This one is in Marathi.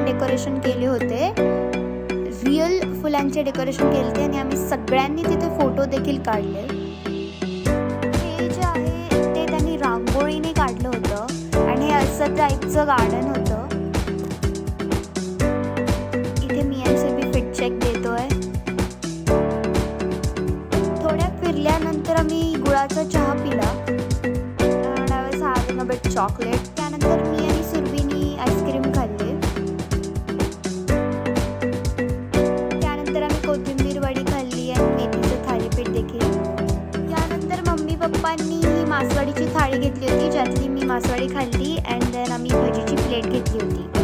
डेकोरेशन केले होते, रिअल फुलांचे डेकोरेशन केले होते आणि आम्ही सगळ्यांनी तिथे फोटो देखील काढले. हे जे आहे ते त्यांनी रांगोळीने काढलं होतं आणि हे असं टाईपचं गार्डन होतं. इथे मी आणि फिट चेक देतोय. थोड्या फिरल्यानंतर आम्ही गुळाचा चहा पिला. चॉकलेट. त्यानंतर मी आणि सुरभीनी आईस्क्रीम खाल्ले. त्यानंतर आम्ही कोथिंबीर वडी खाल्ली आणि मेथीचं थालीपीठ देखील. त्यानंतर मम्मी पप्पांनी ही मासवडीची थाळी घेतली होती, ज्यातली मी मासवडी खाल्ली अँड देन आम्ही भजीची प्लेट घेतली होती.